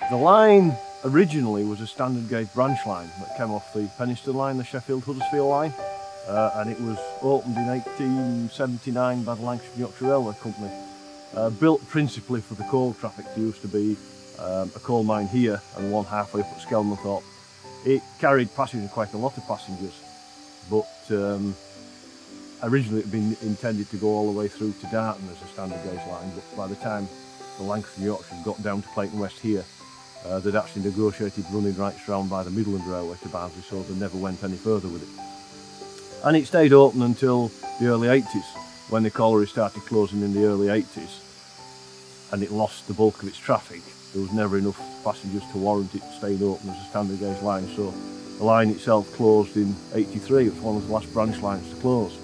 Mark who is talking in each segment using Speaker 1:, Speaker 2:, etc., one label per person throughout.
Speaker 1: The line originally was a standard gauge branch line that came off the Penistone line, the Sheffield-Huddersfield line, and it was opened in 1879 by the Lancashire and Yorkshire Railway Company. Built principally for the coal traffic. There used to be a coal mine here and one halfway up at Skelmanthorpe. It carried passengers, quite a lot of passengers, but originally it had been intended to go all the way through to Darton as a standard gauge line, but by the time the Lancashire and Yorkshire got down to Clayton West here, they'd actually negotiated running rights round by the Midland Railway to Barnsley, so they never went any further with it. And it stayed open until the early 80s, when the colliery started closing in the early 80s, and it lost the bulk of its traffic. There was never enough passengers to warrant it staying open as a standard gauge line, so the line itself closed in 83. It was one of the last branch lines to close.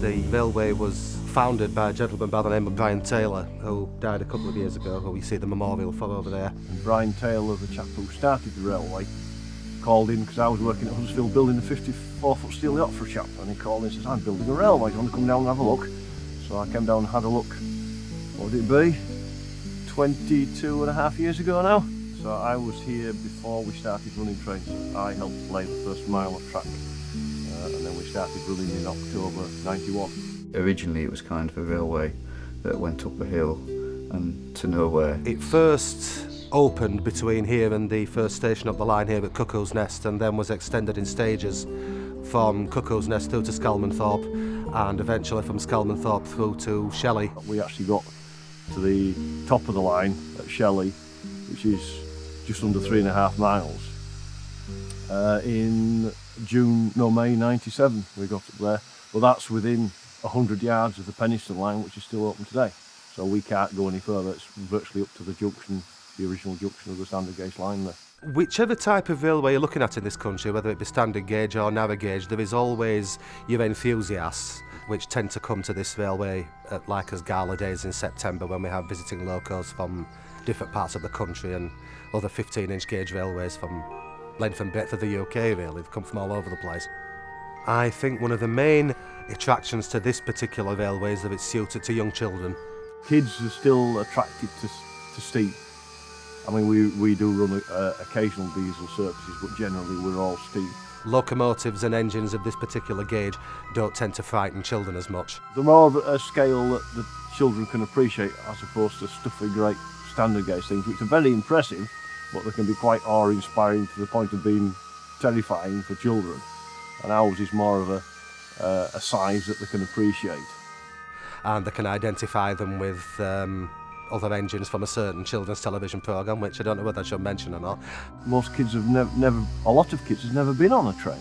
Speaker 2: The railway was founded by a gentleman by the name of Brian Taylor, who died a couple of years ago, who we see the memorial for over there.
Speaker 1: And Brian Taylor, the chap who started the railway, called in because I was working at Huddersfield building a 54-foot steel yacht for a chap, and he called in and says, "I'm building a railway, do you want to come down and have a look?" So I came down and had a look. What would it be? 22 and a half years ago now. So I was here before we started running trains. I helped lay the first mile of track, and then we started running in October 91.
Speaker 3: Originally it was kind of a railway that went up a hill and to nowhere.
Speaker 2: It first opened between here and the first station up the line here at Cuckoo's Nest, and then was extended in stages from Cuckoo's Nest through to Skelmanthorpe, and eventually from Skelmanthorpe through to Shelley.
Speaker 1: We actually got to the top of the line at Shelley, which is just under 3.5 miles. In May 97 we got up there. Well, that's within 100 yards of the Penistone line, which is still open today. So we can't go any further. It's virtually up to the junction, the original junction of the standard gauge line there.
Speaker 2: Whichever type of railway you're looking at in this country, whether it be standard gauge or narrow gauge, there is always your enthusiasts which tend to come to this railway at like as gala days in September, when we have visiting locals from different parts of the country and other 15-inch gauge railways from length and breadth of the UK really. They've come from all over the place. I think one of the main attractions to this particular railway is that it's suited to young children.
Speaker 1: Kids are still attracted to steam. I mean, we do run occasional diesel services, but generally we're all steam.
Speaker 2: Locomotives and engines of this particular gauge don't tend to frighten children as much.
Speaker 1: They're more of a scale that the children can appreciate, as opposed to stuffy, great standard gauge things, which are very impressive, but they can be quite awe-inspiring to the point of being terrifying for children. And ours is more of a size that they can appreciate.
Speaker 2: And they can identify them with other engines from a certain children's television programme, which I don't know whether I should mention or not.
Speaker 1: Most kids have a lot of kids have never been on a train,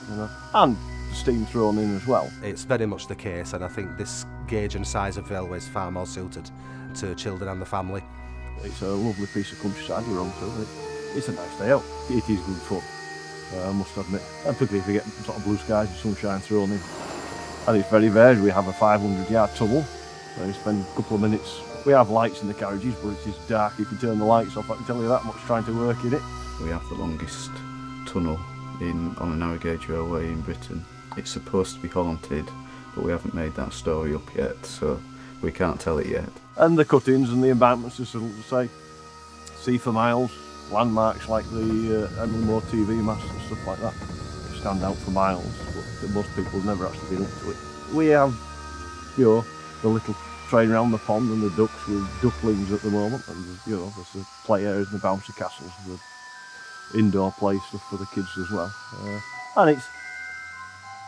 Speaker 1: you know, and steam thrown in as well. It's
Speaker 2: very much the case, and I think this gauge and size of railway is far more suited to children and the family.
Speaker 1: It's a lovely piece of countryside we're on to. It's a nice day out. It is good fun, I must admit. And particularly if you get sort of blue skies and sunshine thrown in. And it's very varied. We have a 500-yard tunnel where you spend a couple of minutes. We have lights in the carriages, but it is dark. If you turn the lights off, I can tell you that much trying to work in it.
Speaker 3: We have the longest tunnel on a narrow gauge railway in Britain. It's supposed to be haunted, but we haven't made that story up yet, so we can't tell it yet. And
Speaker 1: the cuttings and the embankments, just to say, see for miles, landmarks like the Emblem TV mast and stuff like that. They stand out for miles, but most people have never actually been up to it. We have, you know, the little train around the pond and the ducks with ducklings at the moment, and you know, there's the play areas and the bouncy castles, the indoor play stuff for the kids as well. And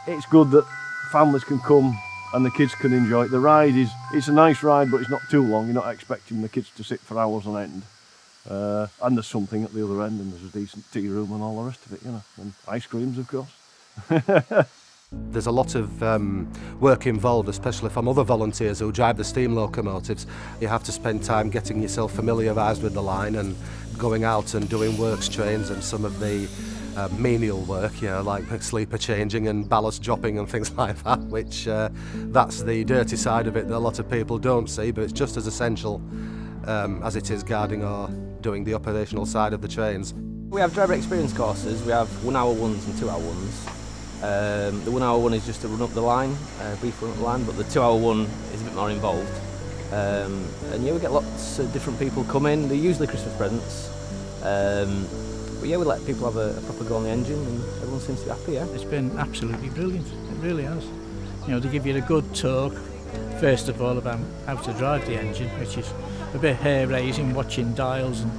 Speaker 1: it's good that families can come and the kids can enjoy it. The ride it's a nice ride, but it's not too long. You're not expecting the kids to sit for hours on end. And there's something at the other end, and there's a decent tea room and all the rest of it, you know, and ice creams, of course.
Speaker 2: There's a lot of work involved, especially from other volunteers who drive the steam locomotives. You have to spend time getting yourself familiarised with the line and going out and doing works trains and some of the menial work, you know, like sleeper changing and ballast dropping and things like that, which that's the dirty side of it that a lot of people don't see, but it's just as essential as it is guarding or doing the operational side of the trains.
Speaker 4: We have driver experience courses. We have 1 hour ones and 2 hour ones. The 1 hour one is just to run up the line, brief run up the line, but the 2 hour one is a bit more involved. And yeah, we get lots of different people come in. They're usually Christmas presents. But yeah, we let people have a proper go on the engine, and everyone seems to be happy, yeah.
Speaker 5: It's been absolutely brilliant, it really has. You know, they give you a good talk, first of all, about how to drive the engine, which is a bit hair-raising, watching dials and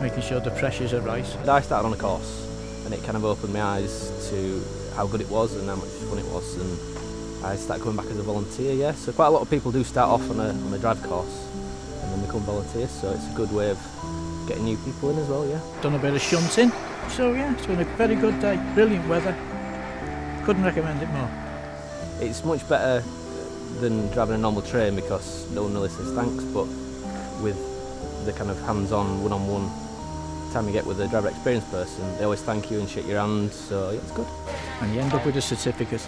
Speaker 5: making sure the pressures are right.
Speaker 4: I started on a course, and it kind of opened my eyes to how good it was and how much fun it was, and I started coming back as a volunteer, yeah. So quite a lot of people do start off on a drive course and then become volunteers, so it's a good way of getting new people in as well, yeah.
Speaker 5: Done a bit of shunting, so yeah, it's been a very good day, brilliant weather. Couldn't recommend it more.
Speaker 4: It's much better than driving a normal train because no one really says thanks, but with the kind of hands-on, one-on-one time you get with a driver experience person, they always thank you and shake your hand, so yeah, it's good.
Speaker 5: And you end up with a certificate.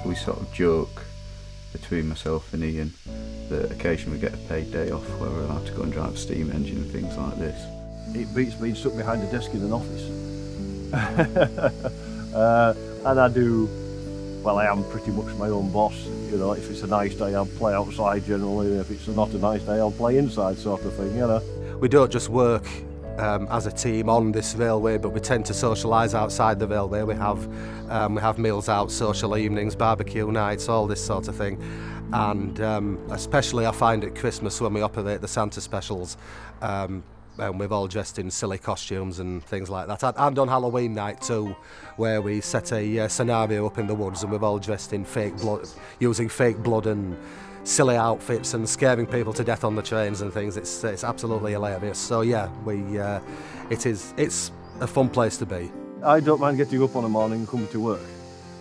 Speaker 3: We sort of joke between myself and Ian that occasionally we get a paid day off where we're allowed to go and drive a steam engine and things like this.
Speaker 1: It beats being stuck behind a desk in an office. And I do, well, I am pretty much my own boss. You know, if it's a nice day, I'll play outside generally. If it's not a nice day, I'll play inside, sort of thing, you know.
Speaker 2: We don't just work as a team on this railway, but we tend to socialise outside the railway. We have meals out, social evenings, barbecue nights, all this sort of thing. And especially I find at Christmas when we operate the Santa specials, and we've all dressed in silly costumes and things like that. And on Halloween night too, where we set a scenario up in the woods and we've all dressed in fake blood, using fake blood and silly outfits and scaring people to death on the trains and things. It's absolutely hilarious. So yeah, it's a fun place to be.
Speaker 1: I don't mind getting up on a morning and coming to work,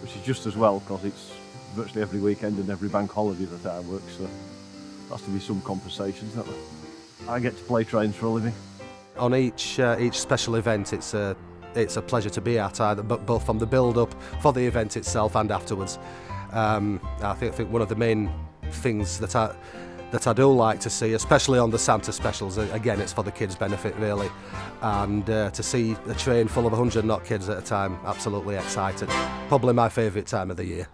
Speaker 1: which is just as well because it's virtually every weekend and every bank holiday that I work, so there has to be some compensation, isn't there? I get to play trains for a living.
Speaker 2: On each special event, it's a pleasure to be at, but both from the build-up for the event itself and afterwards. I think one of the main things that I do like to see, especially on the Santa specials, again, it's for the kids' benefit really, and to see a train full of 100 knot kids at a time, absolutely excited. Probably my favourite time of the year.